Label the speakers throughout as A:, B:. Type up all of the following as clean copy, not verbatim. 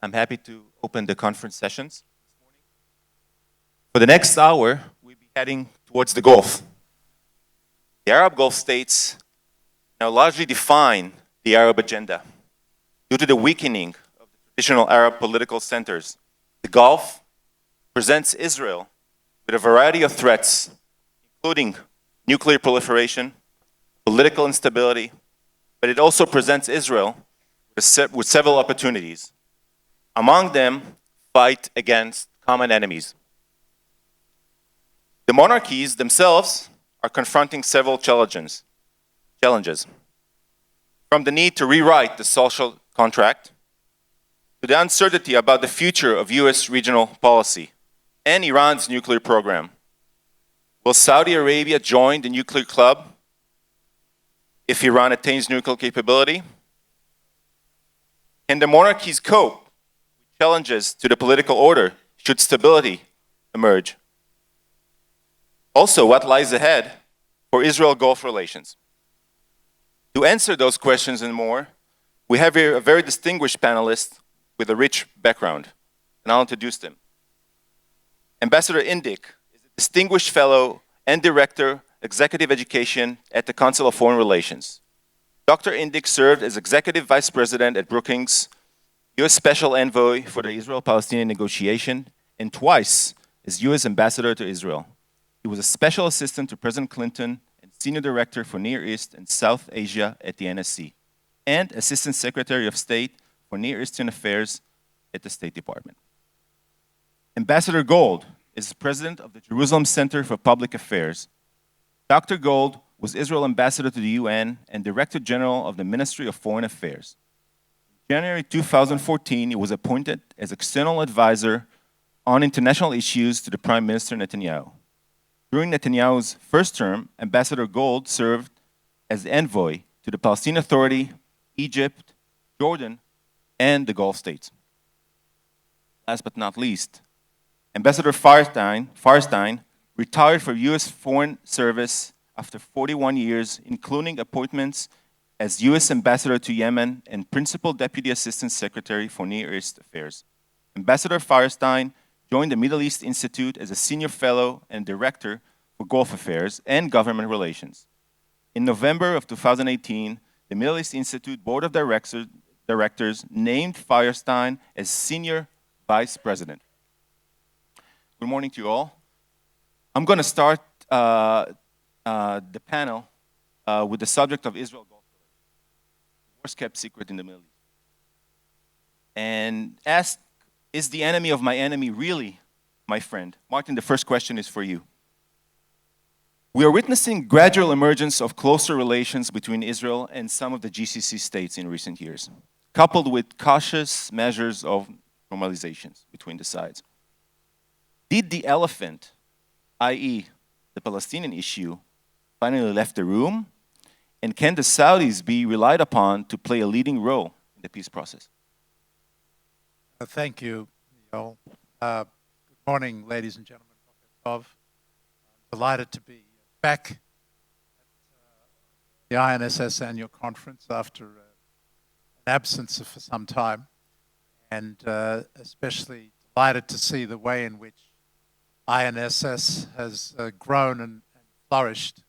A: I'm happy to open the conference sessions this morning. For the next hour, we'll be heading towards the Gulf. The Arab Gulf states now largely define the Arab agenda. Due to the weakening of the traditional Arab political centers, the Gulf presents Israel with a variety of threats, including nuclear proliferation, political instability, but it also presents Israel with several opportunities. Among them, fight against common enemies. The monarchies themselves are confronting several challenges. From the need to rewrite the social contract, to the uncertainty about the future of US regional policy and Iran's nuclear program. Will Saudi Arabia join the nuclear club if Iran attains nuclear capability? Can the monarchies cope with challenges to the political order should stability emerge? Also, what lies ahead for Israel-Gulf relations? To answer those questions and more, we have here a very distinguished panelist with a rich background, and I'll introduce them. Ambassador Indyk is a distinguished fellow and director, executive education at the Council of Foreign Relations. Dr. Indyk served as executive vice president at Brookings, U.S. special envoy for the Israel-Palestinian negotiation, and twice as U.S. ambassador to Israel. He was a special assistant to President Clinton and senior director for Near East and South Asia at the NSC, and assistant secretary of state for Near Eastern Affairs at the State Department. Ambassador Gold is president of the Jerusalem Center for Public Affairs. Dr. Gold was Israel ambassador to the UN and director general of the Ministry of Foreign Affairs. In January 2014, he was appointed as external advisor on international issues to the Prime Minister Netanyahu. During Netanyahu's first term, Ambassador Gold served as envoy to the Palestinian Authority, Egypt, Jordan, and the Gulf states. Last but not least, Ambassador Feierstein retired from U.S. Foreign Service after 41 years, including appointments as U.S. Ambassador to Yemen and Principal Deputy Assistant Secretary for Near East Affairs. Ambassador Feierstein joined the Middle East Institute as a senior fellow and director for Gulf Affairs and Government Relations. In November of 2018, the Middle East Institute Board of Directors named Feierstein as Senior Vice President. Good morning to you all. I'm going to start the panel with the subject of Israel-Gulf relations, the worst kept secret in the Middle East. And ask, is the enemy of my enemy really my friend? Martin, the first question is for you. We are witnessing gradual emergence of closer relations between Israel and some of the GCC states in recent years, coupled with cautious measures of normalizations between the sides. Did the elephant, i.e. the Palestinian issue, finally left the room? And can the Saudis be relied upon to play a leading role in the peace process?
B: Thank you, Yoel. Good morning, ladies and gentlemen. I'm delighted to be back at the INSS annual conference after an absence for some time, and especially delighted to see the way in which INSS has grown and flourished to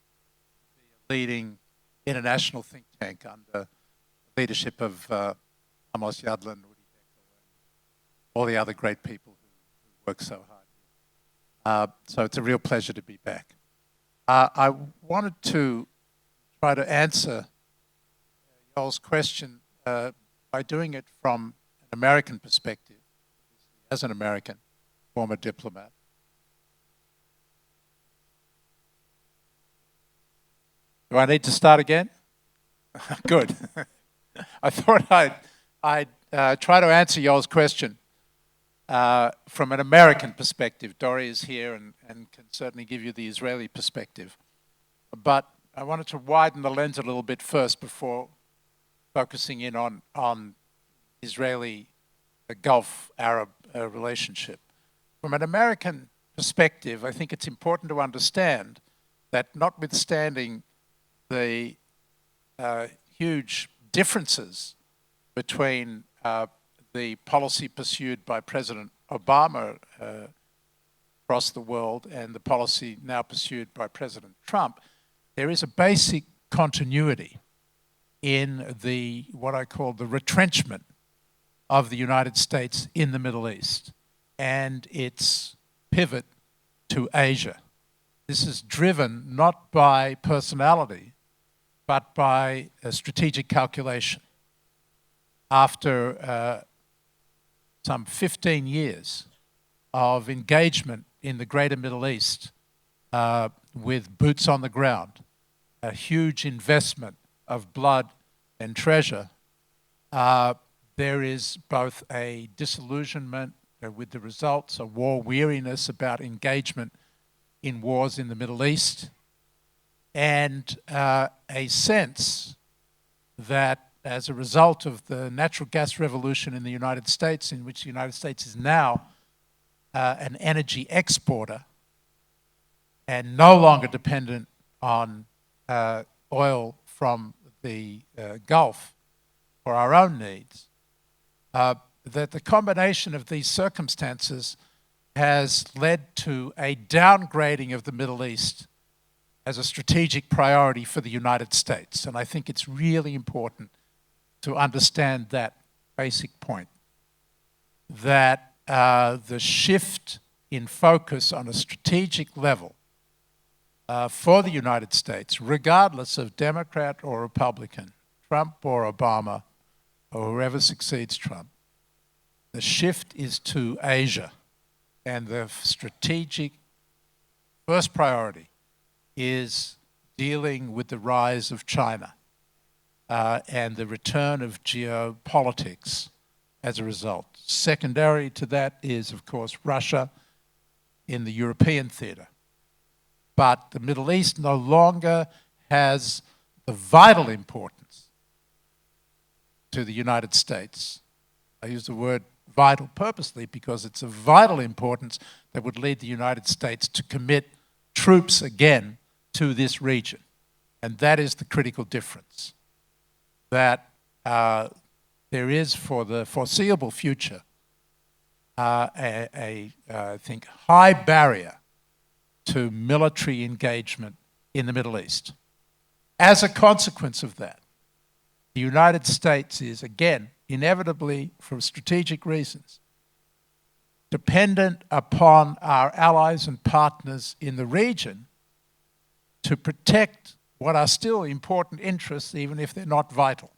B: be a leading international think tank under the leadership of Amos Yadlin, and all the other great people who work so hard. So it's a real pleasure to be back. I wanted to try to answer Yoel's question by doing it from an American perspective, as an American, former diplomat. Do I need to start again? Good. I thought I'd try to answer Yoel's question from an American perspective. Dore is here and can certainly give you the Israeli perspective. But I wanted to widen the lens a little bit first before focusing in on Israeli Gulf Arab relationship. From an American perspective, I think it's important to understand that notwithstanding the huge differences between the policy pursued by President Obama across the world and the policy now pursued by President Trump, there is a basic continuity in what I call the retrenchment of the United States in the Middle East and its pivot to Asia. This is driven not by personality, but by a strategic calculation. After some 15 years of engagement in the greater Middle East with boots on the ground, a huge investment of blood and treasure, there is both a disillusionment with the results, a war weariness about engagement in wars in the Middle East, and a sense that as a result of the natural gas revolution in the United States, in which the United States is now an energy exporter and no longer dependent on oil from the Gulf for our own needs, that the combination of these circumstances has led to a downgrading of the Middle East as a strategic priority for the United States. And I think it's really important to understand that basic point, that the shift in focus on a strategic level for the United States, regardless of Democrat or Republican, Trump or Obama, or whoever succeeds Trump, the shift is to Asia. And the strategic first priority is dealing with the rise of China and the return of geopolitics as a result. Secondary to that is, of course, Russia in the European theater. But the Middle East no longer has the vital importance to the United States. I use the word vital purposely because it's of vital importance that would lead the United States to commit troops again to this region. And that is the critical difference. That there is, for the foreseeable future, I think, high barrier to military engagement in the Middle East. As a consequence of that, the United States is, again, inevitably, for strategic reasons, dependent upon our allies and partners in the region to protect what are still important interests, even if they're not vital.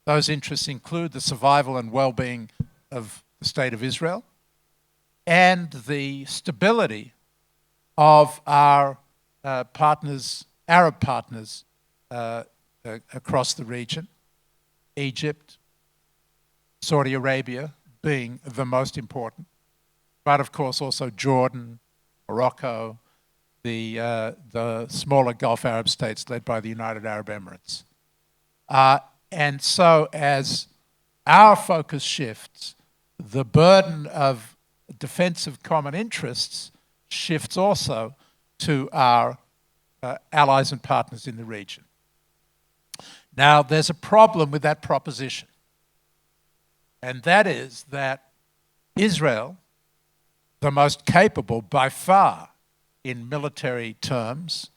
B: Those interests include the survival and well-being of the State of Israel and the stability of our partners, Arab partners across the region, Egypt, Saudi Arabia being the most important, but of course also Jordan, Morocco, the smaller Gulf Arab states led by the United Arab Emirates. And so as our focus shifts, the burden of defense of common interests shifts also to our allies and partners in the region. Now, there's a problem with that proposition, and that is that Israel, the most capable by far in military terms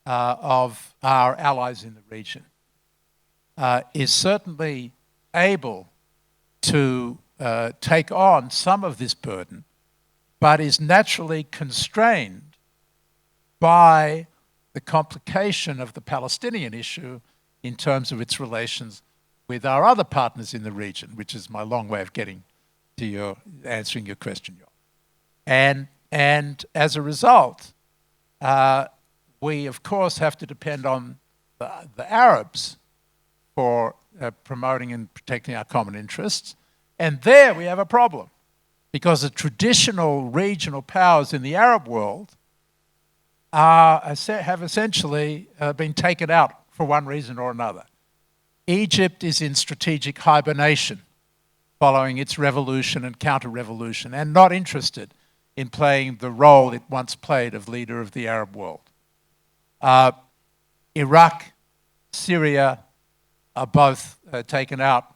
B: of our allies in the region, is certainly able to take on some of this burden, but is naturally constrained by the complication of the Palestinian issue in terms of its relations with our other partners in the region, which is my long way of getting to answering your question, Yoel. And as a result, we of course have to depend on the Arabs for promoting and protecting our common interests. And there we have a problem, because the traditional regional powers in the Arab world have essentially been taken out for one reason or another. Egypt is in strategic hibernation following its revolution and counter-revolution, and not interested in playing the role it once played of leader of the Arab world. Iraq, Syria are both taken out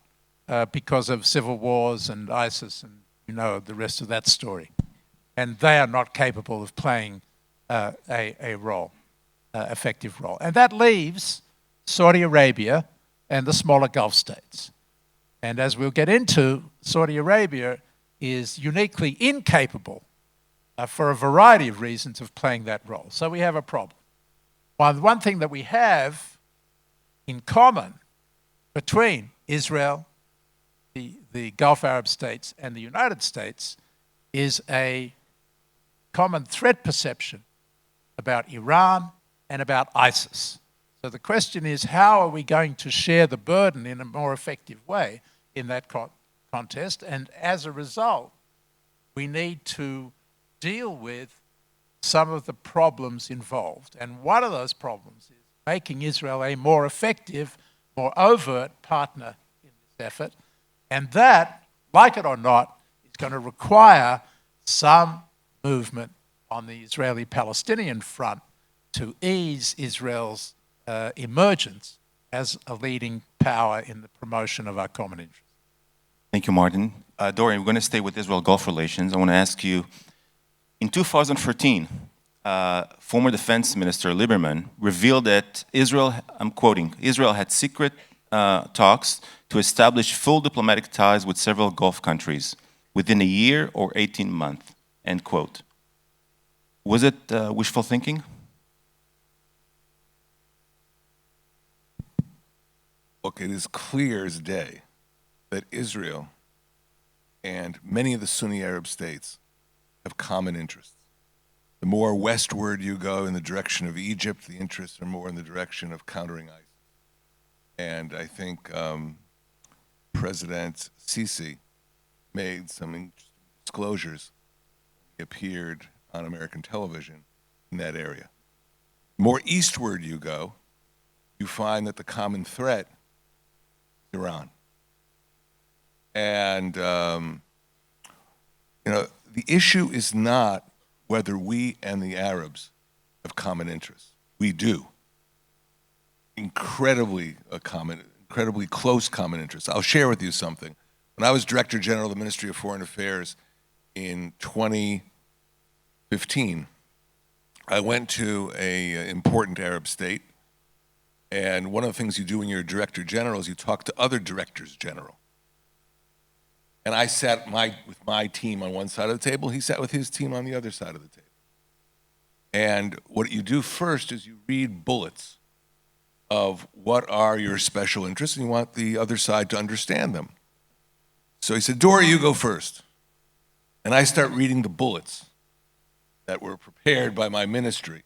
B: because of civil wars and ISIS, and you know the rest of that story. And they are not capable of playing a role, effective role. And that leaves Saudi Arabia and the smaller Gulf states. And as we'll get into, Saudi Arabia is uniquely incapable for a variety of reasons of playing that role. So we have a problem. One thing that we have in common between Israel, the Gulf Arab states, and the United States is a common threat perception about Iran and about ISIS. So the question is, how are we going to share the burden in a more effective way in that contest? And as a result, we need to deal with some of the problems involved. And one of those problems is making Israel a more effective, more overt partner in this effort. And that, like it or not, is going to require some movement on the Israeli-Palestinian front to ease Israel's emergence as a leading power in the promotion of our common interests.
A: Thank you, Martin. Dore, we're going to stay with Israel-Gulf relations. I want to ask you, in 2014, former Defense Minister Lieberman revealed that Israel, I'm quoting, Israel had secret talks to establish full diplomatic ties with several Gulf countries within a year or 18 months, end quote. Was it wishful thinking?
C: Look, it is clear as day that Israel and many of the Sunni Arab states have common interests. The more westward you go in the direction of Egypt, the interests are more in the direction of countering ISIS. And I think President Sisi made some interesting disclosures when he appeared on American television in that area. The more eastward you go, you find that the common threat is Iran. And, you know, the issue is not whether we and the Arabs have common interests. We do. Incredibly close common interests. I'll share with you something. When I was Director General of the Ministry of Foreign Affairs in 2015, I went to an important Arab state, and one of the things you do when you're a Director General is you talk to other Directors General. And I sat with my team on one side of the table, he sat with his team on the other side of the table. And what you do first is you read bullets of what are your special interests, and you want the other side to understand them. So he said, Dore, you go first. And I start reading the bullets that were prepared by my ministry.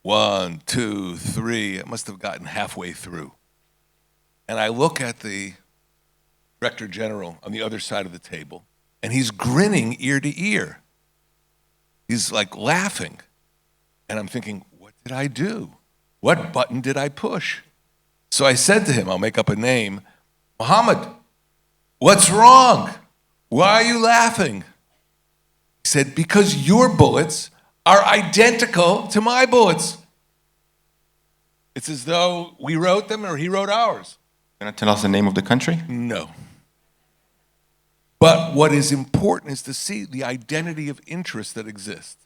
C: 1, 2, 3, I must have gotten halfway through. And I look at the Director General on the other side of the table, and he's grinning ear to ear. He's like laughing. And I'm thinking, what did I do? What button did I push? So I said to him, I'll make up a name, Muhammad, what's wrong? Why are you laughing? He said, because your bullets are identical to my bullets. It's as though we wrote them or he wrote ours.
A: Can you tell us the name of the country?
C: No. But what is important is to see the identity of interest that exists.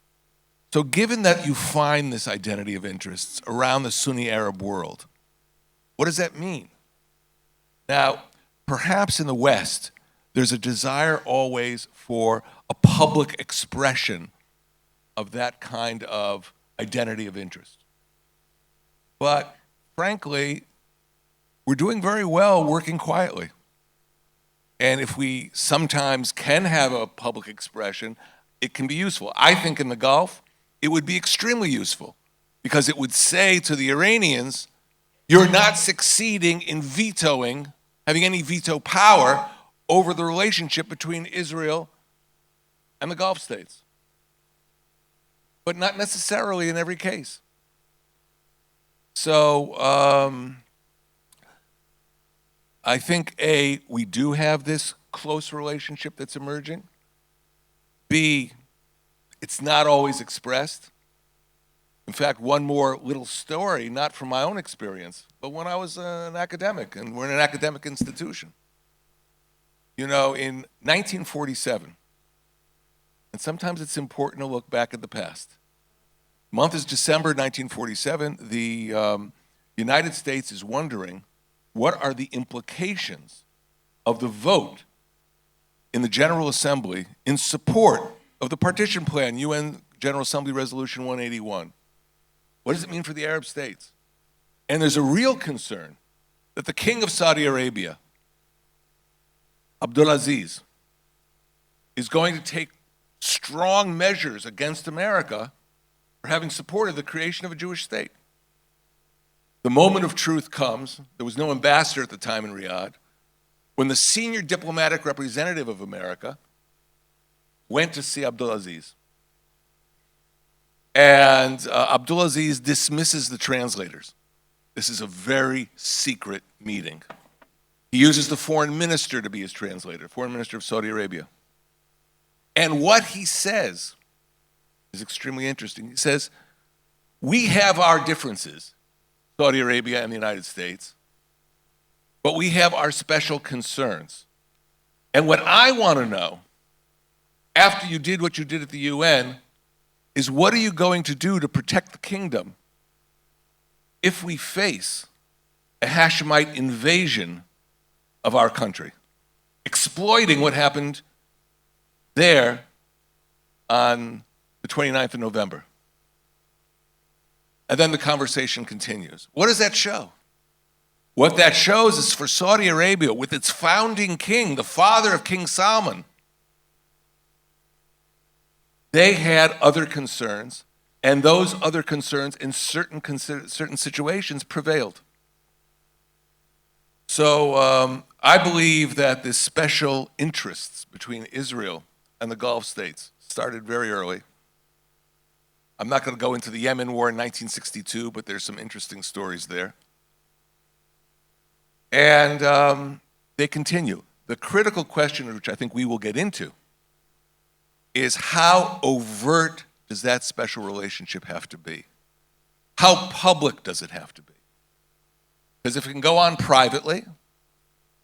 C: So given that you find this identity of interests around the Sunni Arab world, what does that mean? Now, perhaps in the West, there's a desire always for a public expression of that kind of identity of interest. But frankly, we're doing very well working quietly. And if we sometimes can have a public expression, it can be useful. I think in the Gulf, it would be extremely useful because it would say to the Iranians, you're not succeeding in vetoing, having any veto power over the relationship between Israel and the Gulf states. But not necessarily in every case. So I think A, we do have this close relationship that's emerging. B, it's not always expressed. In fact, one more little story, not from my own experience, but when I was an academic, and we're in an academic institution. You know, in 1947, and sometimes it's important to look back at the past. The month is December 1947. The United States is wondering what are the implications of the vote in the General Assembly in support of the partition plan, UN General Assembly Resolution 181. What does it mean for the Arab states? And there's a real concern that the King of Saudi Arabia, Abdulaziz, is going to take strong measures against America for having supported the creation of a Jewish state. The moment of truth comes. There was no ambassador at the time in Riyadh, when the senior diplomatic representative of America went to see Abdulaziz. And Abdulaziz dismisses the translators. This is a very secret meeting. He uses the foreign minister to be his translator, foreign minister of Saudi Arabia. And what he says is extremely interesting. He says, we have our differences, Saudi Arabia and the United States, but we have our special concerns. And what I want to know, after you did what you did at the UN, is what are you going to do to protect the kingdom if we face a Hashemite invasion of our country, exploiting what happened there on the 29th of November. And then the conversation continues. What does that show? What that shows is for Saudi Arabia, with its founding king, the father of King Salman, they had other concerns, and those other concerns in certain situations prevailed. So I believe that this special interests between Israel and the Gulf states started very early. I'm not going to go into the Yemen War in 1962, but there's some interesting stories there. And they continue. The critical question, which I think we will get into, is how overt does that special relationship have to be? How public does it have to be? Because if it can go on privately,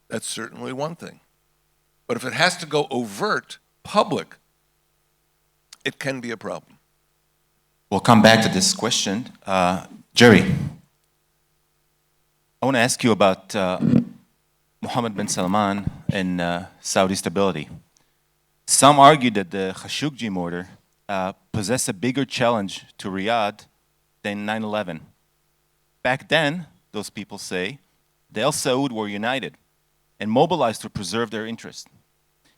C: that's certainly one thing. But if it has to go overt, public, it can be a problem.
A: We'll come back to this question. Jerry, I want to ask you about Mohammed bin Salman and Saudi stability. Some argue that the Khashoggi murder possessed a bigger challenge to Riyadh than 9/11. Back then, those people say, the Al Saud were united and mobilized to preserve their interests.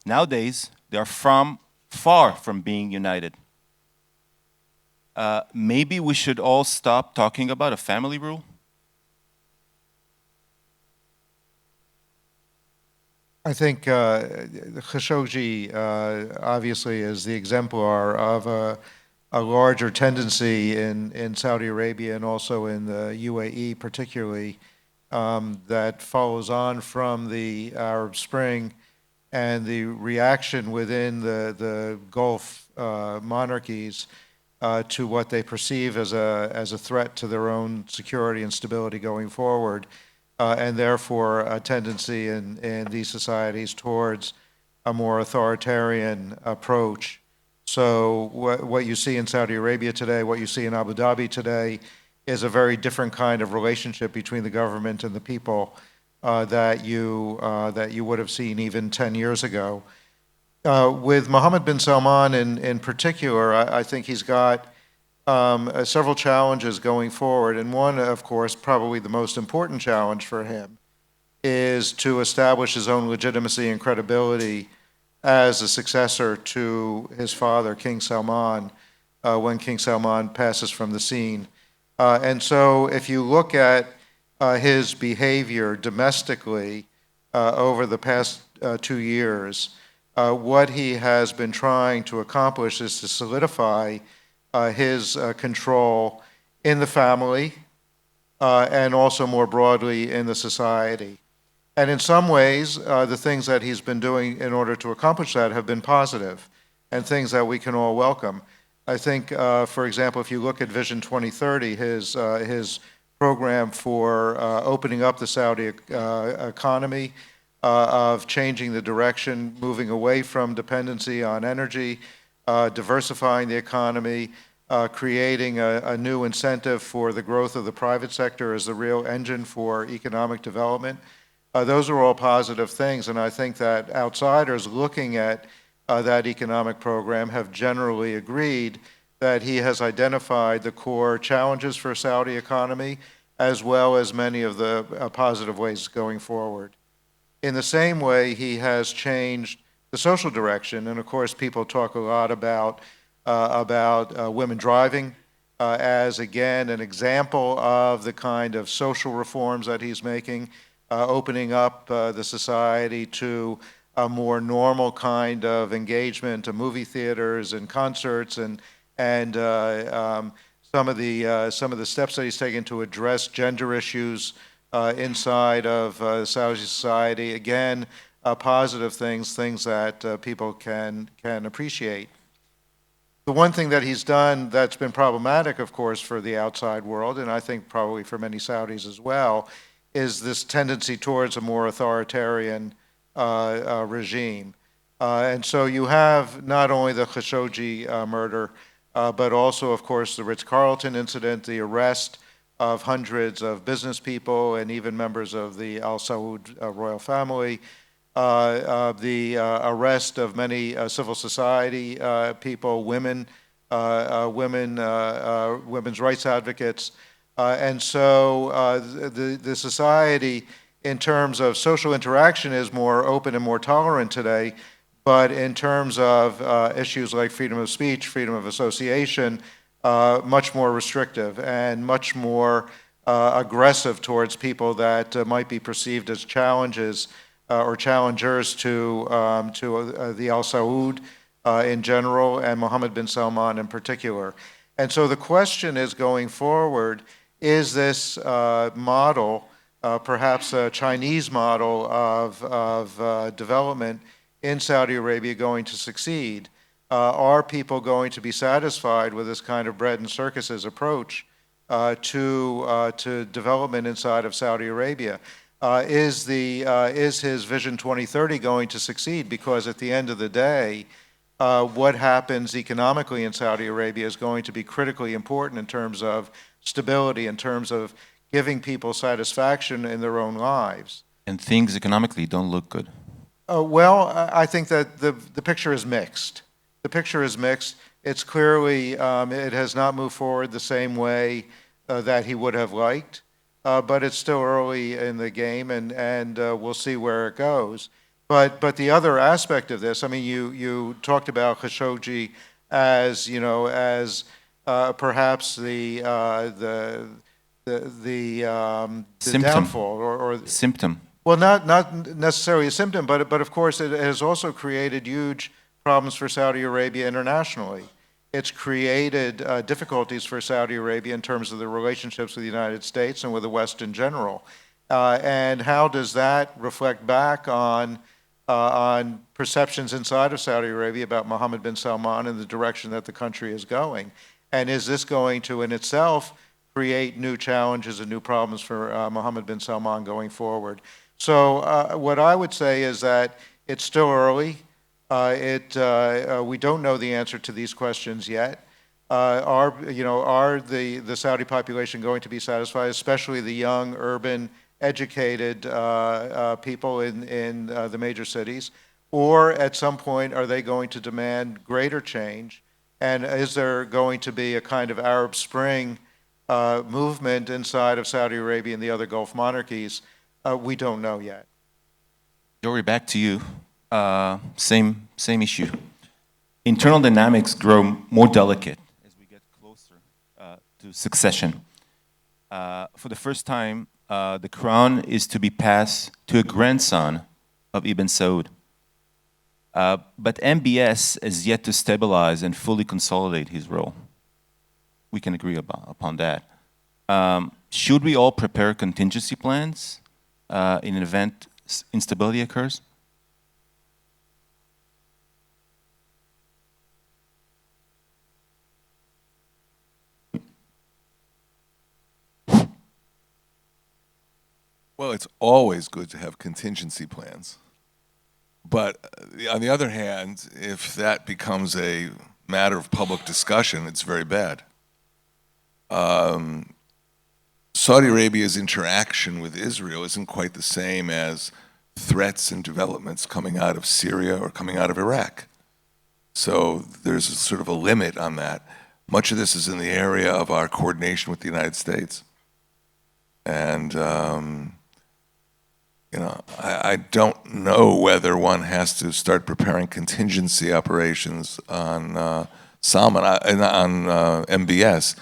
A: Nowadays, they are far from being united. Maybe we should all stop talking about a family rule?
D: I think Khashoggi obviously is the exemplar of a larger tendency in Saudi Arabia and also in the UAE particularly that follows on from the Arab Spring and the reaction within the Gulf monarchies to what they perceive as a threat to their own security and stability going forward. And therefore a tendency in these societies towards a more authoritarian approach. So what you see in Saudi Arabia today, what you see in Abu Dhabi today, is a very different kind of relationship between the government and the people that you would have seen even 10 years ago. With Mohammed bin Salman in particular, I think he's got several challenges going forward, and one, of course, probably the most important challenge for him, is to establish his own legitimacy and credibility as a successor to his father, King Salman, when King Salman passes from the scene. And so if you look at his behavior domestically over the past 2 years, what he has been trying to accomplish is to solidify his control in the family and also more broadly in the society. And in some ways, the things that he's been doing in order to accomplish that have been positive and things that we can all welcome. I think, for example, if you look at Vision 2030, his program for opening up the Saudi economy, of changing the direction, moving away from dependency on energy, diversifying the economy, creating a new incentive for the growth of the private sector as the real engine for economic development. Those are all positive things, and I think that outsiders looking at that economic program have generally agreed that he has identified the core challenges for Saudi economy, as well as many of the positive ways going forward. In the same way, he has changed the social direction, and of course, people talk a lot about women driving as, again, an example of the kind of social reforms that he's making, opening up the society to a more normal kind of engagement to movie theaters and concerts and some of the steps that he's taken to address gender issues inside of Saudi society. Again, positive things that people can appreciate. The one thing that he's done that's been problematic, of course, for the outside world, and I think probably for many Saudis as well, is this tendency towards a more authoritarian regime. And so you have not only the Khashoggi murder, but also, of course, the Ritz-Carlton incident, the arrest of hundreds of business people and even members of the Al Saud royal family, the arrest of many civil society people, women's rights advocates. And so the society, in terms of social interaction, is more open and more tolerant today. But in terms of issues like freedom of speech, freedom of association, much more restrictive and much more aggressive towards people that might be perceived as challenges or challengers to the Al Saud in general and Mohammed bin Salman in particular. And so the question is, going forward, is this model, perhaps a Chinese model of development in Saudi Arabia, going to succeed? Are people going to be satisfied with this kind of bread and circuses approach to development inside of Saudi Arabia? Is his Vision 2030 going to succeed? Because at the end of the day, what happens economically in Saudi Arabia is going to be critically important in terms of stability, in terms of giving people satisfaction in their own lives.
A: And things economically don't look good.
D: Well, I think that the picture is mixed. The picture is mixed. It's clearly, it has not moved forward the same way that he would have liked, but it's still early in the game, and we'll see where it goes. But the other aspect of this, I mean, you talked about Khashoggi as, you know, as perhaps the downfall or
A: symptom.
D: Well, not necessarily a symptom, but of course it has also created huge problems for Saudi Arabia internationally. It's created difficulties for Saudi Arabia in terms of the relationships with the United States and with the West in general. And how does that reflect back on perceptions inside of Saudi Arabia about Mohammed bin Salman and the direction that the country is going? And is this going to, in itself, create new challenges and new problems for Mohammed bin Salman going forward? So what I would say is that it's still early. We don't know the answer to these questions yet. Are the Saudi population going to be satisfied, especially the young, urban, educated people in the major cities? Or at some point, are they going to demand greater change? And is there going to be a kind of Arab Spring movement inside of Saudi Arabia and the other Gulf monarchies? We don't know yet.
A: Dore, back to you. Same issue. Internal dynamics grow more delicate as we get closer to succession. For the first time, the crown is to be passed to a grandson of Ibn Saud. But MBS is yet to stabilize and fully consolidate his role. We can agree upon that. Should we all prepare contingency plans in an event instability occurs?
C: Well, it's always good to have contingency plans. But on the other hand, if that becomes a matter of public discussion, it's very bad. Saudi Arabia's interaction with Israel isn't quite the same as threats and developments coming out of Syria or coming out of Iraq. So there's a sort of a limit on that. Much of this is in the area of our coordination with the United States. And, I don't know whether one has to start preparing contingency operations on Salman, on MBS.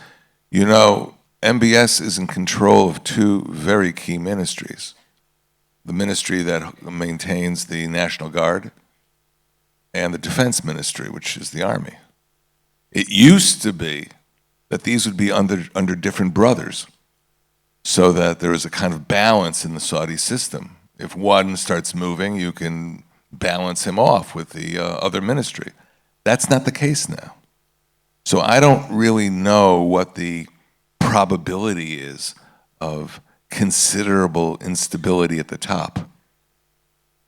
C: MBS is in control of two very key ministries. The ministry that maintains the National Guard and the Defense Ministry, which is the Army. It used to be that these would be under different brothers, so that there is a kind of balance in the Saudi system. If one starts moving, you can balance him off with the other ministry. That's not the case now. So I don't really know what the probability is of considerable instability at the top.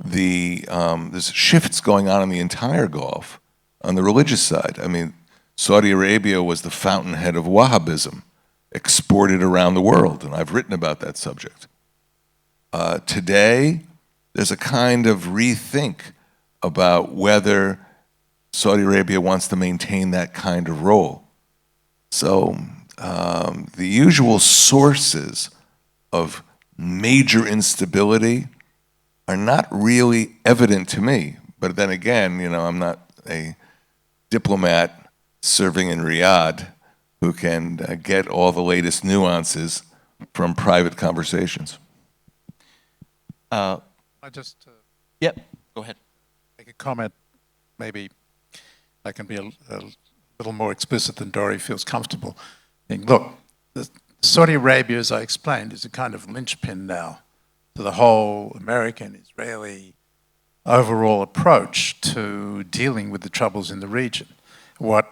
C: There's shifts going on in the entire Gulf on the religious side. I mean, Saudi Arabia was the fountainhead of Wahhabism, exported around the world, and I've written about that subject. Today, there's a kind of rethink about whether Saudi Arabia wants to maintain that kind of role. So the usual sources of major instability are not really evident to me. But then again, I'm not a diplomat serving in Riyadh who can get all the latest nuances from private conversations.
B: I just
E: Yep, go ahead.
B: make a comment. Maybe I can be a little more explicit than Dore feels comfortable. Look, Saudi Arabia, as I explained, is a kind of linchpin now to the whole American-Israeli overall approach to dealing with the troubles in the region. What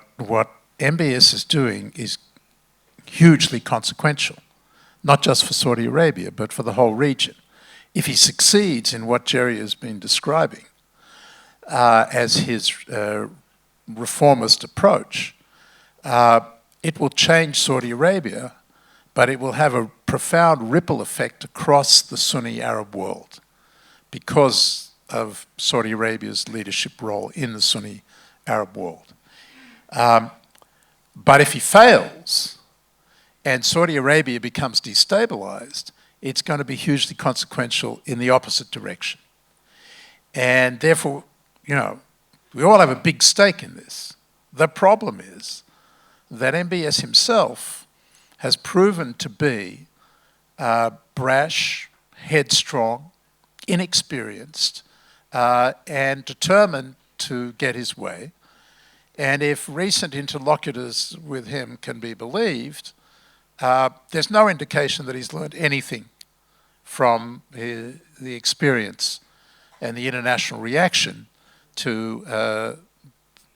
B: MBS is doing is hugely consequential, not just for Saudi Arabia, but for the whole region. If he succeeds in what Jerry has been describing as his reformist approach, it will change Saudi Arabia, but it will have a profound ripple effect across the Sunni Arab world because of Saudi Arabia's leadership role in the Sunni Arab world. But if he fails and Saudi Arabia becomes destabilized, it's going to be hugely consequential in the opposite direction. And therefore, we all have a big stake in this. The problem is that MBS himself has proven to be brash, headstrong, inexperienced, and determined to get his way. And if recent interlocutors with him can be believed, there's no indication that he's learned anything from the experience and the international reaction to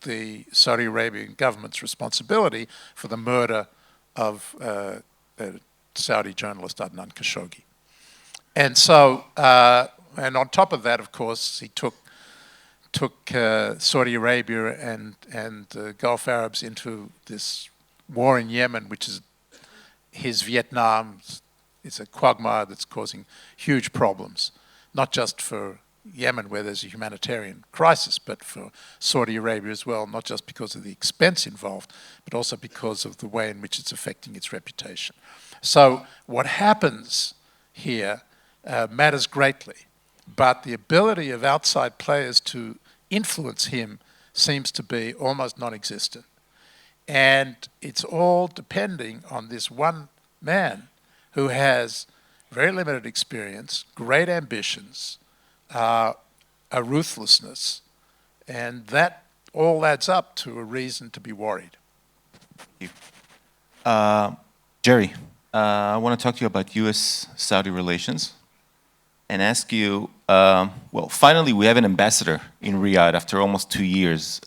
B: the Saudi Arabian government's responsibility for the murder of Saudi journalist Adnan Khashoggi. And so, and on top of that, of course, he took Saudi Arabia and the Gulf Arabs into this war in Yemen, which is his Vietnam. It's a quagmire that's causing huge problems, not just for Yemen, where there's a humanitarian crisis, but for Saudi Arabia as well, not just because of the expense involved, but also because of the way in which it's affecting its reputation. So what happens here matters greatly, but the ability of outside players to influence him seems to be almost non-existent. And it's all depending on this one man who has very limited experience, great ambitions, a ruthlessness, and that all adds up to a reason to be worried.
E: Jerry, I want to talk to you about U.S.-Saudi relations and ask you, well, finally we have an ambassador in Riyadh after almost 2 years,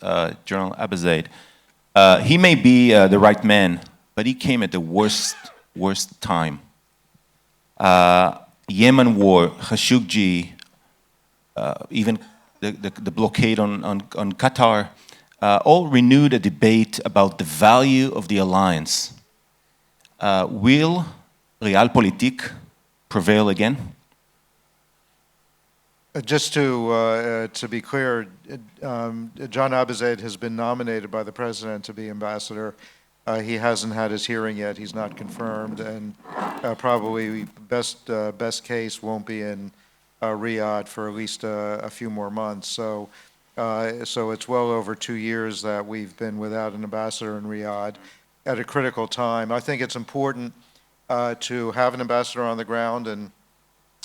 E: General Abizaid. He may be the right man, but he came at the worst time. Yemen war, Khashoggi, even the blockade on Qatar, all renewed a debate about the value of the alliance. Will Realpolitik prevail again?
D: Just to be clear, John Abizaid has been nominated by the president to be ambassador. He hasn't had his hearing yet. He's not confirmed, and probably best case won't be in Riyadh for at least a few more months. So it's well over 2 years that we've been without an ambassador in Riyadh at a critical time. I think it's important to have an ambassador on the ground, and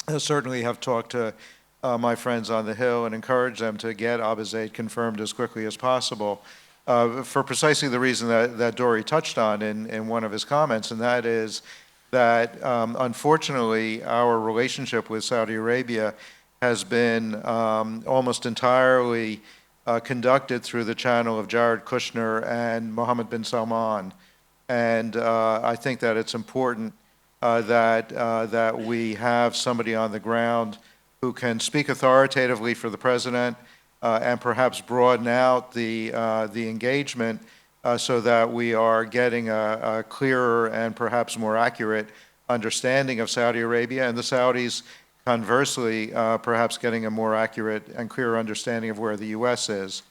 D: I certainly have talked to my friends on the Hill and encourage them to get Abizaid confirmed as quickly as possible for precisely the reason that Dore touched on in one of his comments, and that is that unfortunately our relationship with Saudi Arabia has been almost entirely conducted through the channel of Jared Kushner and Mohammed bin Salman. And I think that it's important that we have somebody on the ground who can speak authoritatively for the president and perhaps broaden out the engagement so that we are getting a clearer and perhaps more accurate understanding of Saudi Arabia, and the Saudis, conversely, perhaps getting a more accurate and clearer understanding of where the U.S. is.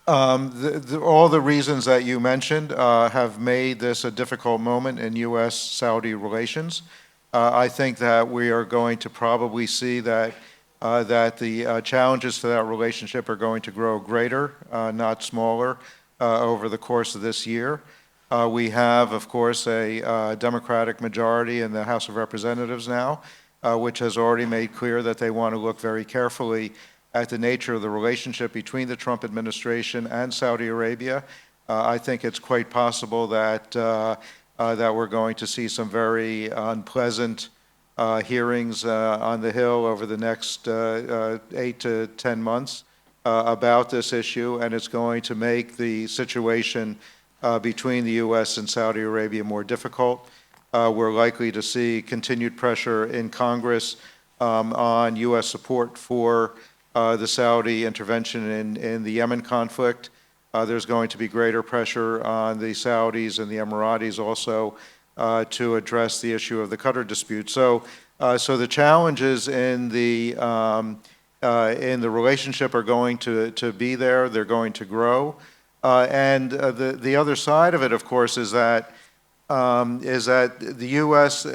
D: All the reasons that you mentioned have made this a difficult moment in U.S.-Saudi relations. I think that we are going to probably see that the challenges to that relationship are going to grow greater, not smaller, over the course of this year. We have, of course, a Democratic majority in the House of Representatives now, which has already made clear that they want to look very carefully at the nature of the relationship between the Trump administration and Saudi Arabia. I think it's quite possible that we're going to see some very unpleasant hearings on the Hill over the next 8 to 10 months about this issue, and it's going to make the situation between the U.S. and Saudi Arabia more difficult. We're likely to see continued pressure in Congress on U.S. support for the Saudi intervention in the Yemen conflict. There's going to be greater pressure on the Saudis and the Emiratis also to address the issue of the Qatar dispute. So the challenges in the relationship are going to be there. They're going to grow. And the other side of it, of course, is that the U.S.,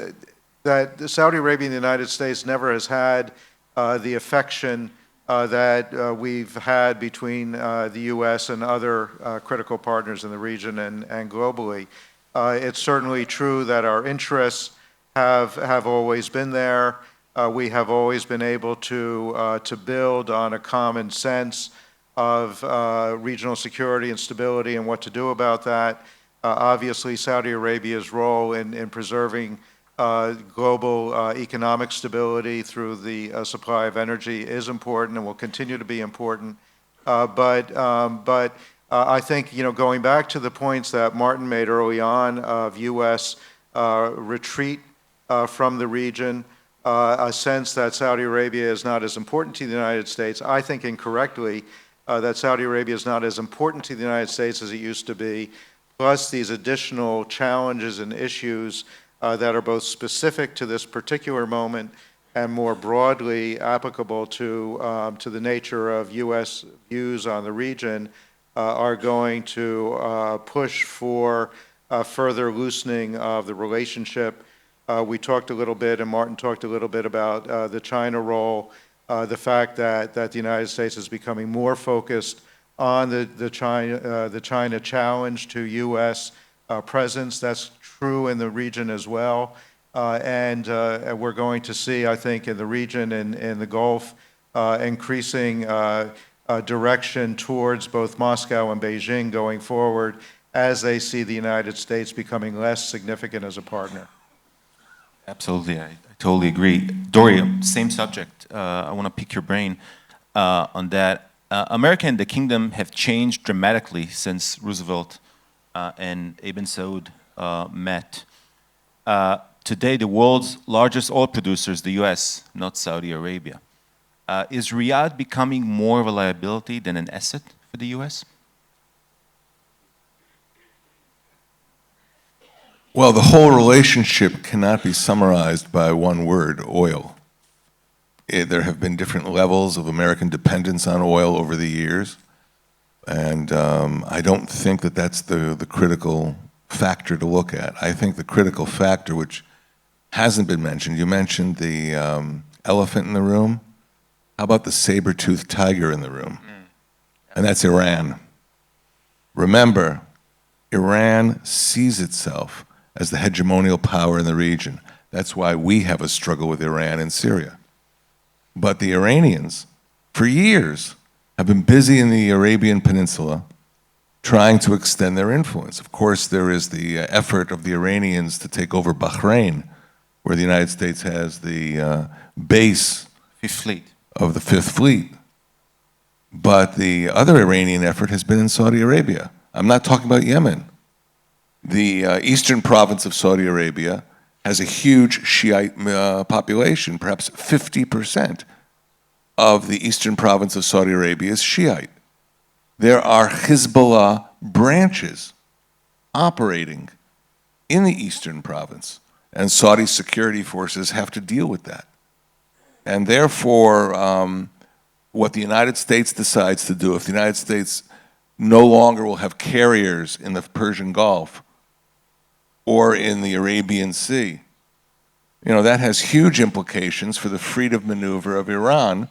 D: that Saudi Arabia and the United States never has had the affection that we've had between the U.S. and other critical partners in the region and globally. It's certainly true that our interests have always been there. We have always been able to build on a common sense of regional security and stability and what to do about that. Obviously, Saudi Arabia's role in preserving global economic stability through the supply of energy is important and will continue to be important. But I think, going back to the points that Martin made early on of U.S. Retreat from the region, a sense that Saudi Arabia is not as important to the United States, I think incorrectly, that Saudi Arabia is not as important to the United States as it used to be, plus these additional challenges and issues that are both specific to this particular moment and more broadly applicable to the nature of U.S. views on the region, are going to push for further loosening of the relationship. We talked a little bit, and Martin talked a little bit about the China role, the fact that the United States is becoming more focused on the China challenge to U.S. Presence. That's true in the region as well. And we're going to see, I think, in the region and in the Gulf, increasing direction towards both Moscow and Beijing going forward as they see the United States becoming less significant as a partner.
E: Absolutely, I totally agree. Dore, same subject. I want to pick your brain on that. America and the Kingdom have changed dramatically since Roosevelt and Ibn Saud met. today the world's largest oil producer is the US, not Saudi Arabia. Is Riyadh becoming more of a liability than an asset for the US?
C: Well, the whole relationship cannot be summarized by one word, oil. There have been different levels of American dependence on oil over the years, and I don't think that that's the critical factor to look at. I think the critical factor, which hasn't been mentioned, you mentioned the elephant in the room. How about the saber-toothed tiger in the room? And that's Iran. Remember, Iran sees itself as the hegemonial power in the region. That's why we have a struggle with Iran and Syria. But the Iranians, for years, have been busy in the Arabian Peninsula trying to extend their influence. Of course, there is the effort of the Iranians to take over Bahrain, where the United States has the base
E: Fifth Fleet.
C: of the Fifth Fleet. But the other Iranian effort has been in Saudi Arabia. I'm not talking about Yemen. The eastern province of Saudi Arabia has a huge Shiite population. Perhaps 50% of the eastern province of Saudi Arabia is Shiite. There are Hezbollah branches operating in the eastern province, and Saudi security forces have to deal with that. And therefore, what the United States decides to do, if the United States no longer will have carriers in the Persian Gulf or in the Arabian Sea, that has huge implications for the freedom of maneuver of Iran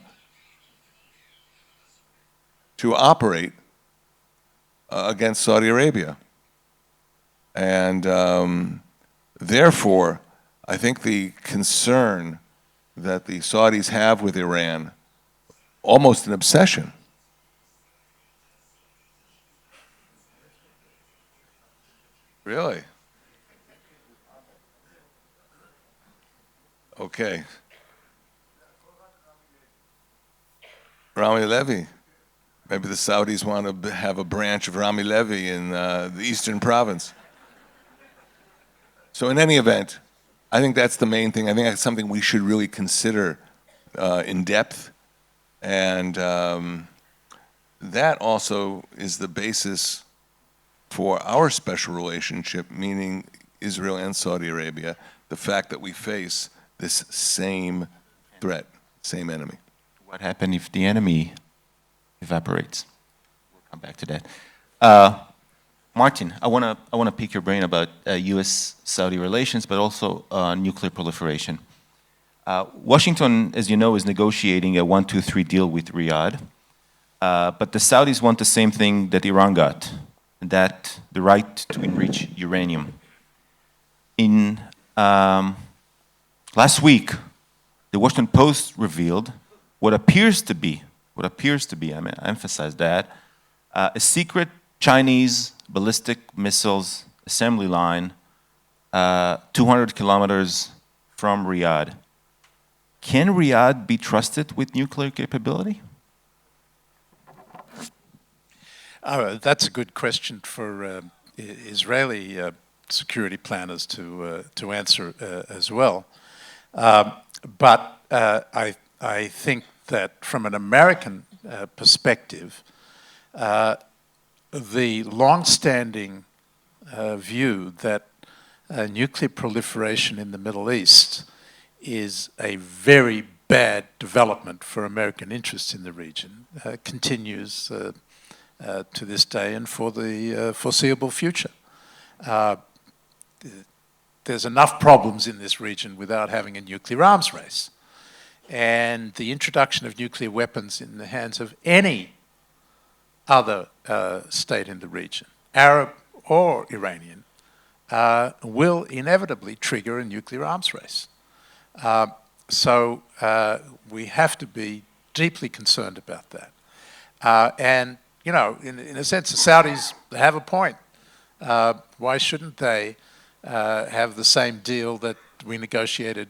C: to operate against Saudi Arabia. And therefore, I think the concern that the Saudis have with Iran, almost an obsession. Really? Okay. Rami Levy. Maybe the Saudis want to have a branch of Rami Levy in the eastern province. So in any event, I think that's the main thing. I think that's something we should really consider in depth. And that also is the basis for our special relationship, meaning Israel and Saudi Arabia, the fact that we face this same threat, same enemy.
E: What happens if the enemy evaporates? We'll come back to that. Martin, I want to pick your brain about U.S.-Saudi relations, but also nuclear proliferation. Washington, as you know, is negotiating a 1-2-3 deal with Riyadh, but the Saudis want the same thing that Iran got, that the right to enrich uranium. In last week, the Washington Post revealed what appears to be, I emphasize that, a secret Chinese ballistic missiles assembly line 200 kilometers from Riyadh. Can Riyadh be trusted with nuclear capability?
B: That's a good question for Israeli security planners to answer as well. But I think that from an American perspective, the long-standing view that nuclear proliferation in the Middle East is a very bad development for American interests in the region continues to this day and for the foreseeable future. There's enough problems in this region without having a nuclear arms race. And the introduction of nuclear weapons in the hands of any other state in the region, Arab or Iranian, will inevitably trigger a nuclear arms race. So we have to be deeply concerned about that. And, in a sense, the Saudis have a point. Why shouldn't they have the same deal that we negotiated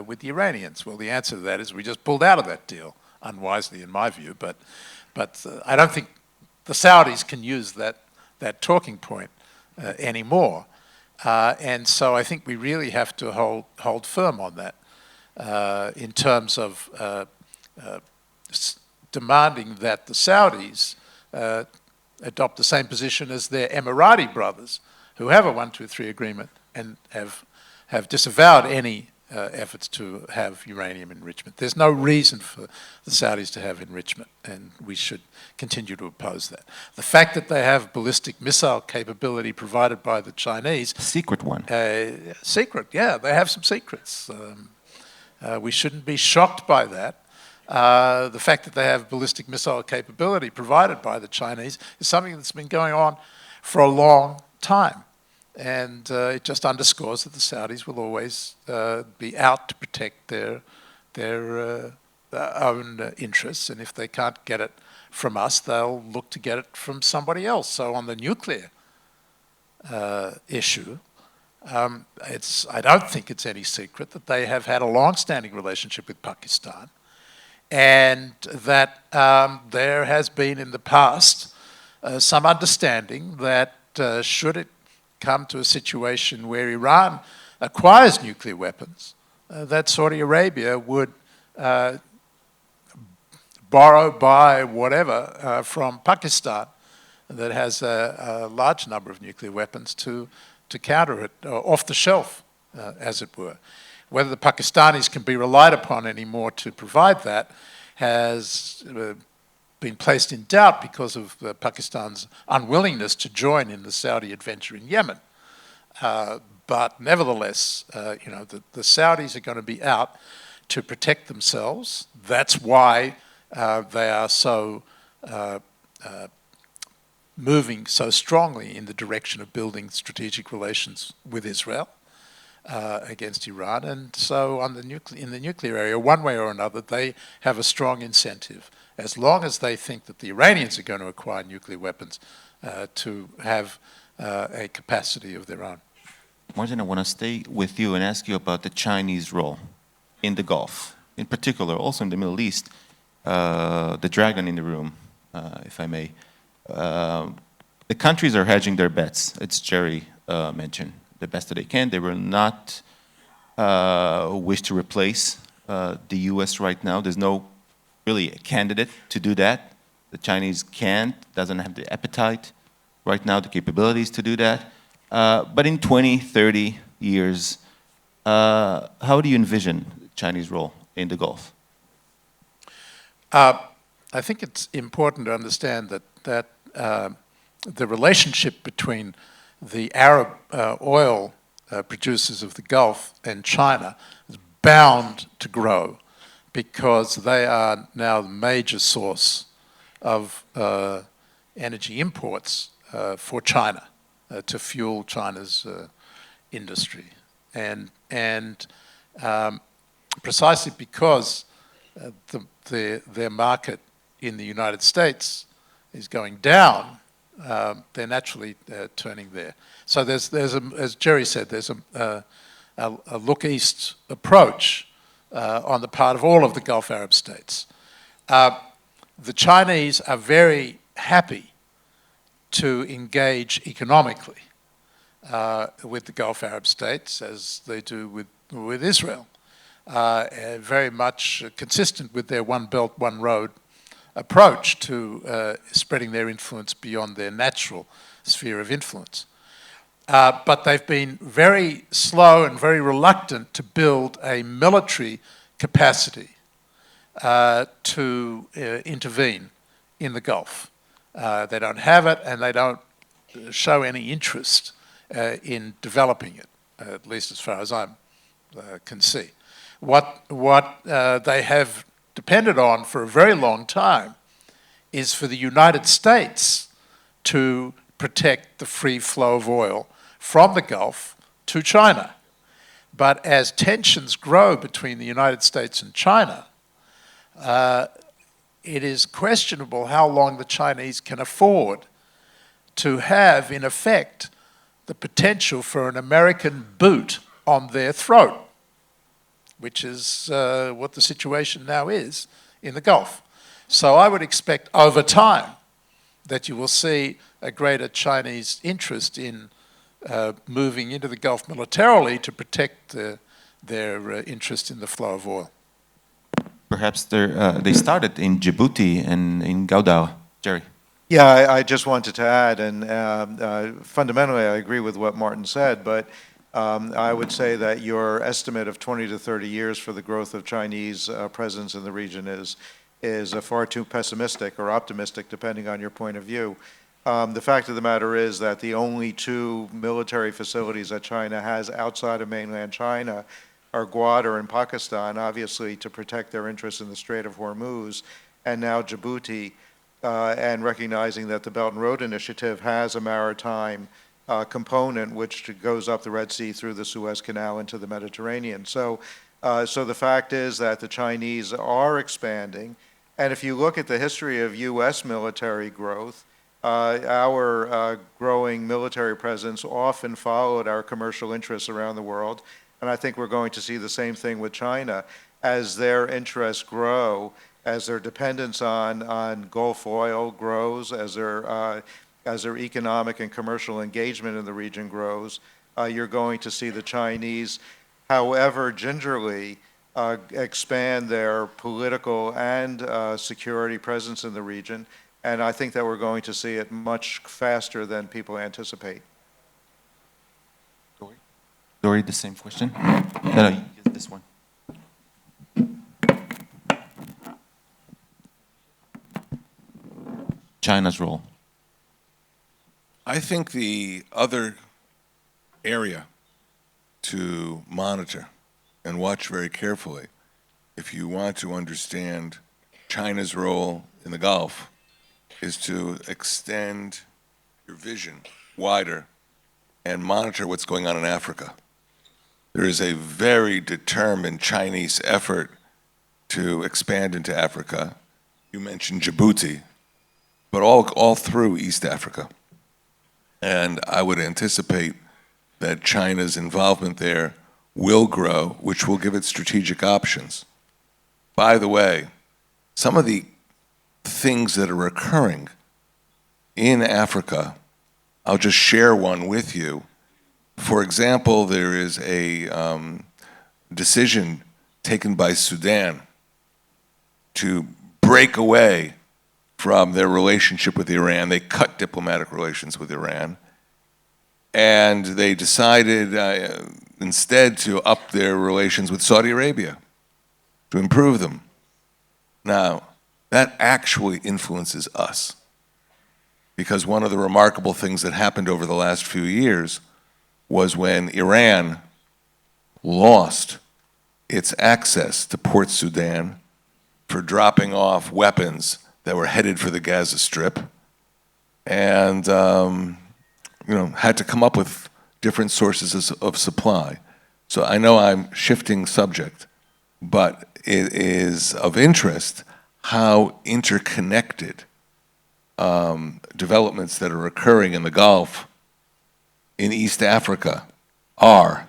B: with the Iranians? Well, the answer to that is we just pulled out of that deal, unwisely in my view. But I don't think the Saudis can use that talking point anymore. And so I think we really have to hold firm on that in terms of demanding that the Saudis adopt the same position as their Emirati brothers, who have a 1, 2, 3 agreement and have disavowed any efforts to have uranium enrichment. There's no reason for the Saudis to have enrichment, and we should continue to oppose that. The fact that they have ballistic missile capability provided by the Chinese...
E: Secret one.
B: Secret, yeah, they have some secrets. We shouldn't be shocked by that. The fact that they have ballistic missile capability provided by the Chinese is something that's been going on for a long time. And it just underscores that the Saudis will always be out to protect their own interests. And if they can't get it from us, they'll look to get it from somebody else. So on the nuclear issue, I don't think it's any secret that they have had a long-standing relationship with Pakistan, and that there has been in the past some understanding that should it come to a situation where Iran acquires nuclear weapons, that Saudi Arabia would borrow, buy, whatever, from Pakistan that has a large number of nuclear weapons to counter it, off the shelf, as it were. Whether the Pakistanis can be relied upon anymore to provide that has been placed in doubt because of Pakistan's unwillingness to join in the Saudi adventure in Yemen. But nevertheless, the Saudis are going to be out to protect themselves. That's why they are so moving so strongly in the direction of building strategic relations with Israel against Iran. And so in the nuclear area, one way or another, they have a strong incentive, as long as they think that the Iranians are going to acquire nuclear weapons, to have a capacity of their own.
E: Martin, I want to stay with you and ask you about the Chinese role in the Gulf, in particular, also in the Middle East, the dragon in the room, if I may. The countries are hedging their bets, as Jerry mentioned, the best that they can. They will not wish to replace the U.S. right now. There's no really a candidate to do that. The Chinese can't, doesn't have the appetite right now, the capabilities to do that. But in 20, 30 years, how do you envision the Chinese role in the Gulf?
B: I think it's important to understand that the relationship between the Arab oil producers of the Gulf and China is bound to grow, because they are now the major source of energy imports for China to fuel China's industry. And precisely because their market in the United States is going down, they're naturally turning there. So there's as Jerry said, there's a look east approach on the part of all of the Gulf Arab states. The Chinese are very happy to engage economically with the Gulf Arab states, as they do with Israel, very much consistent with their one belt, one road approach to spreading their influence beyond their natural sphere of influence. But they've been very slow and very reluctant to build a military capacity to intervene in the Gulf. They don't have it, and they don't show any interest in developing it, at least as far as I can see. What they have depended on for a very long time is for the United States to protect the free flow of oil from the Gulf to China. But as tensions grow between the United States and China, it is questionable how long the Chinese can afford to have, in effect, the potential for an American boot on their throat, which is what the situation now is in the Gulf. So I would expect over time that you will see a greater Chinese interest in moving into the Gulf militarily to protect their interest in the flow of oil.
E: Perhaps they started in Djibouti and in Gouda. Jerry.
D: Yeah, I just wanted to add, and fundamentally I agree with what Martin said, but I would say that your estimate of 20 to 30 years for the growth of Chinese presence in the region is far too pessimistic or optimistic, depending on your point of view. The fact of the matter is that the only two military facilities that China has outside of mainland China are Gwadar in Pakistan, obviously to protect their interests in the Strait of Hormuz, and now Djibouti, and recognizing that the Belt and Road Initiative has a maritime component which goes up the Red Sea through the Suez Canal into the Mediterranean. So the fact is that the Chinese are expanding, and if you look at the history of U.S. military growth, our growing military presence often followed our commercial interests around the world, and I think we're going to see the same thing with China. As their interests grow, as their dependence on Gulf oil grows, as their economic and commercial engagement in the region grows, you're going to see the Chinese, however gingerly, expand their political and security presence in the region. And I think that we're going to see it much faster than people anticipate.
E: Dore, the same question? No, you get this one. China's role.
C: I think the other area to monitor and watch very carefully, if you want to understand China's role in the Gulf, is to extend your vision wider and monitor what's going on in Africa. There is a very determined Chinese effort to expand into Africa. You mentioned Djibouti, but all through East Africa. And I would anticipate that China's involvement there will grow, which will give it strategic options. By the way, some of the things that are occurring in Africa, I'll just share one with you. For example, there is a decision taken by Sudan to break away from their relationship with Iran. They cut diplomatic relations with Iran, and they decided instead to up their relations with Saudi Arabia, to improve them. Now, that actually influences us, because one of the remarkable things that happened over the last few years was when Iran lost its access to Port Sudan for dropping off weapons that were headed for the Gaza Strip, and had to come up with different sources of supply. So I know I'm shifting subject, but it is of interest how interconnected developments that are occurring in the Gulf, in East Africa, are,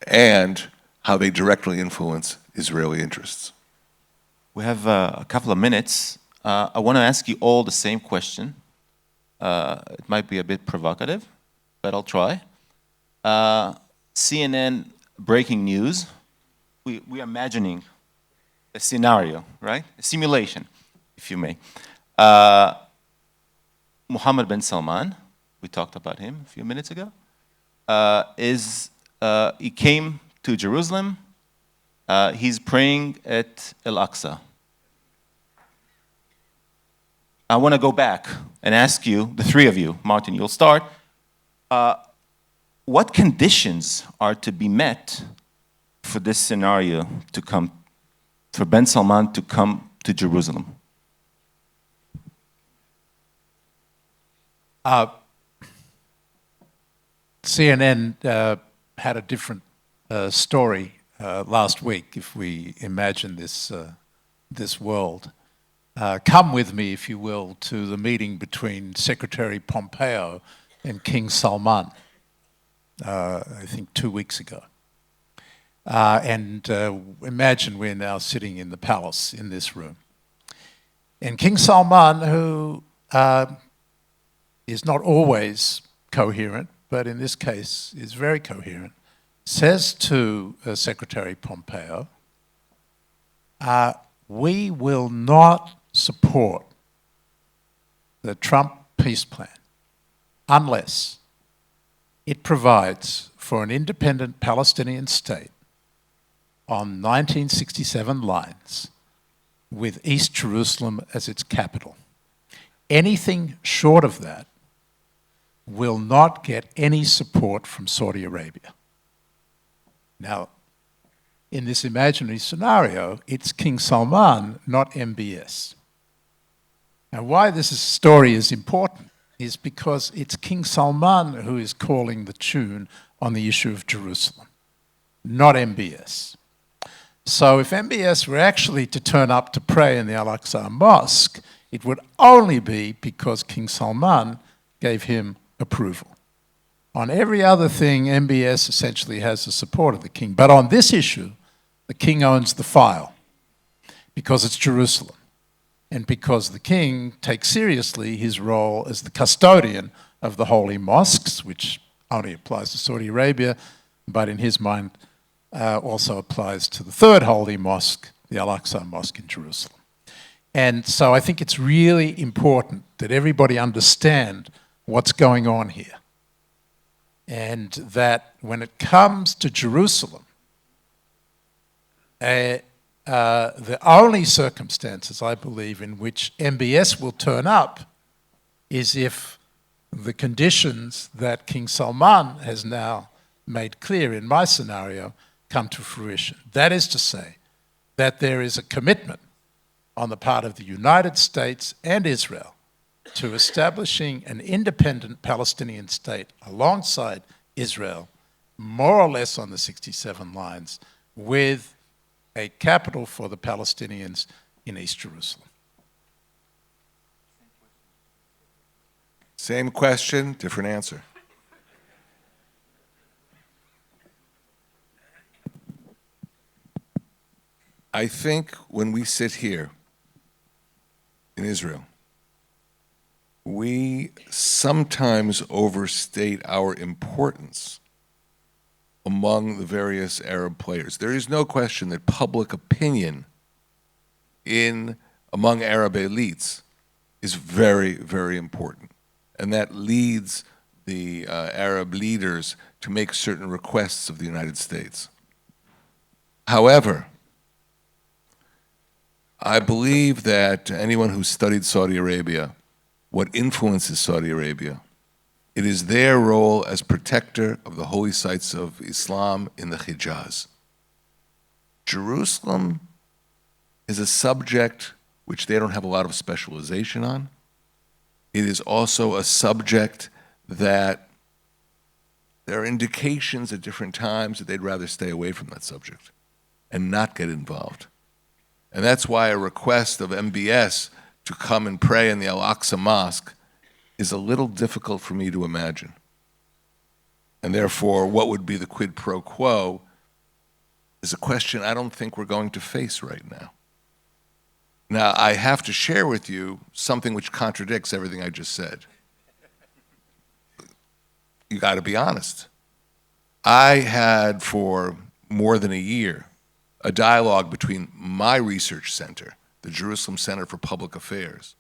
C: and how they directly influence Israeli interests.
E: We have a couple of minutes. I want to ask you all the same question. It might be a bit provocative, but I'll try. CNN breaking news. We are imagining a scenario, right? A simulation, if you may. Mohammed bin Salman, we talked about him a few minutes ago, he came to Jerusalem. He's praying at Al-Aqsa. I want to go back and ask you, the three of you, Martin, you'll start. What conditions are to be met for this scenario to come, for bin Salman to come to Jerusalem?
B: CNN had a different story last week, if we imagine this world. Come with me, if you will, to the meeting between Secretary Pompeo and King Salman, I think 2 weeks ago. And imagine we're now sitting in the palace in this room. And King Salman, who is not always coherent, but in this case is very coherent, says to Secretary Pompeo, we will not support the Trump peace plan unless it provides for an independent Palestinian state on 1967 lines with East Jerusalem as its capital. Anything short of that will not get any support from Saudi Arabia. Now, in this imaginary scenario, it's King Salman, not MBS. Now, why this story is important is because it's King Salman who is calling the tune on the issue of Jerusalem, not MBS. So if MBS were actually to turn up to pray in the Al-Aqsa Mosque, it would only be because King Salman gave him approval. On every other thing, MBS essentially has the support of the king. But on this issue, the king owns the file because it's Jerusalem and because the king takes seriously his role as the custodian of the holy mosques, which only applies to Saudi Arabia, but in his mind also applies to the third holy mosque, the Al-Aqsa Mosque in Jerusalem. And so I think it's really important that everybody understand what's going on here. And that when it comes to Jerusalem, the only circumstances, I believe, in which MBS will turn up is if the conditions that King Salman has now made clear in my scenario come to fruition. That is to say, that there is a commitment on the part of the United States and Israel to establishing an independent Palestinian state alongside Israel, more or less on the 67 lines, with a capital for the Palestinians in East Jerusalem.
C: Same question, different answer. I think when we sit here in Israel, we sometimes overstate our importance among the various Arab players. There is no question that public opinion among Arab elites is very, very important. And that leads the Arab leaders to make certain requests of the United States. However, I believe that anyone who studied Saudi Arabia, what influences Saudi Arabia, it is their role as protector of the holy sites of Islam in the Hijaz. Jerusalem is a subject which they don't have a lot of specialization on. It is also a subject that there are indications at different times that they'd rather stay away from that subject and not get involved. And that's why a request of MBS to come and pray in the Al-Aqsa Mosque is a little difficult for me to imagine. And therefore, what would be the quid pro quo is a question I don't think we're going to face right now. Now, I have to share with you something which contradicts everything I just said. You got to be honest. I had for more than a year a dialogue between my research center, the Jerusalem Center for Public Affairs,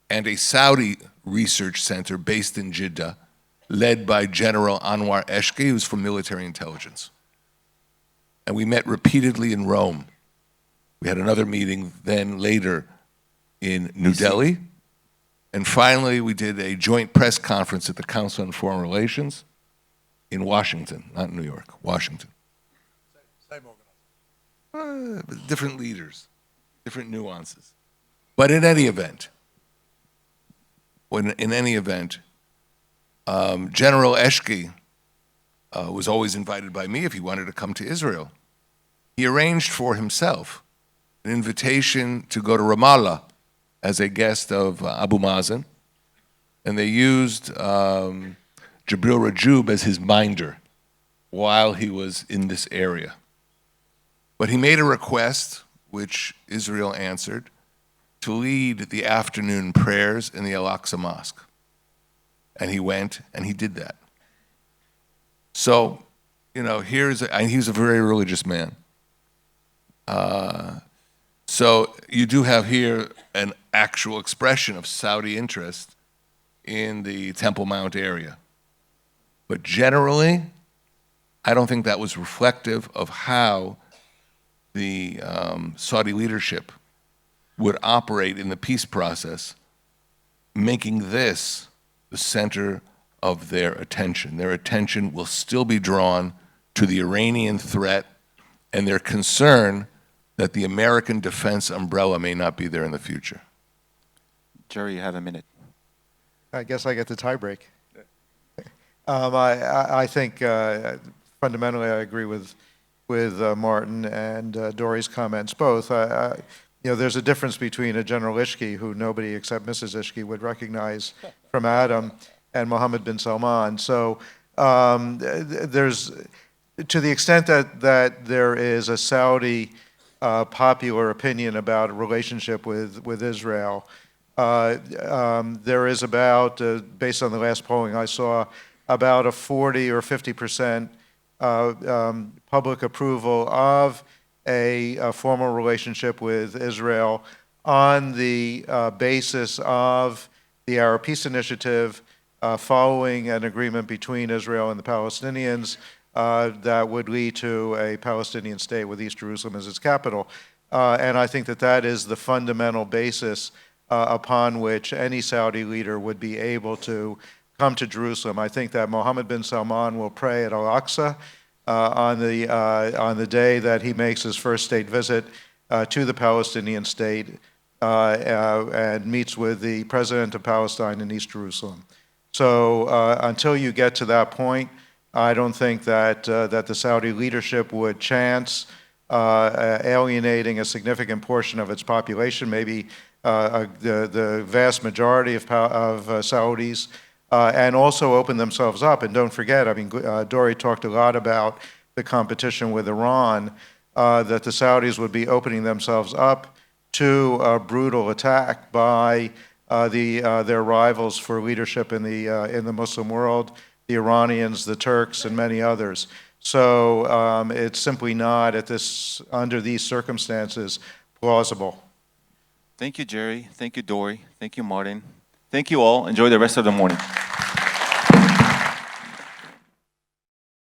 C: and a Saudi research center based in Jeddah, led by General Anwar Eshki, who's from military intelligence. And we met repeatedly in Rome. We had another meeting then later in New Delhi. And finally, we did a joint press conference at the Council on Foreign Relations in Washington, not New York, Washington.
B: Same organization.
C: Different leaders, different nuances. But in any event, General Eshki was always invited by me if he wanted to come to Israel. He arranged for himself an invitation to go to Ramallah as a guest of Abu Mazen, and they used Jibril Rajub as his minder while he was in this area. But he made a request, which Israel answered, to lead the afternoon prayers in the Al-Aqsa Mosque. And he went and he did that. So, you know, he's a very religious man. So you do have here an actual expression of Saudi interest in the Temple Mount area. But generally, I don't think that was reflective of how the Saudi leadership would operate in the peace process, making this the center of their attention. Their attention will still be drawn to the Iranian threat and their concern that the American defense umbrella may not be there in the future.
E: Jerry, you have a minute.
D: I guess I get the tie break. I think fundamentally I agree with Martin and Dore's comments both. You know, there's a difference between a General Ishki, who nobody except Mrs. Ishki would recognize from Adam, and Mohammed bin Salman. So there's, to the extent that there is a Saudi popular opinion about a relationship with Israel, there is about, based on the last polling I saw, about a 40 or 50% public approval of a formal relationship with Israel on the basis of the Arab Peace Initiative, following an agreement between Israel and the Palestinians that would lead to a Palestinian state with East Jerusalem as its capital. And I think that is the fundamental basis upon which any Saudi leader would be able to come to Jerusalem. I think that Mohammed bin Salman will pray at Al-Aqsa on the day that he makes his first state visit to the Palestinian state and meets with the president of Palestine in East Jerusalem. So until you get to that point, I don't think that the Saudi leadership would chance alienating a significant portion of its population, maybe the vast majority of Saudis, and also open themselves up. And don't forget, I mean, Dore talked a lot about the competition with Iran, that the Saudis would be opening themselves up to a brutal attack by their rivals for leadership in the Muslim world, the Iranians, the Turks, and many others. So it's simply not under these circumstances plausible.
E: Thank you, Jerry. Thank you, Dore. Thank you, Martin. Thank you all. Enjoy the rest of the morning.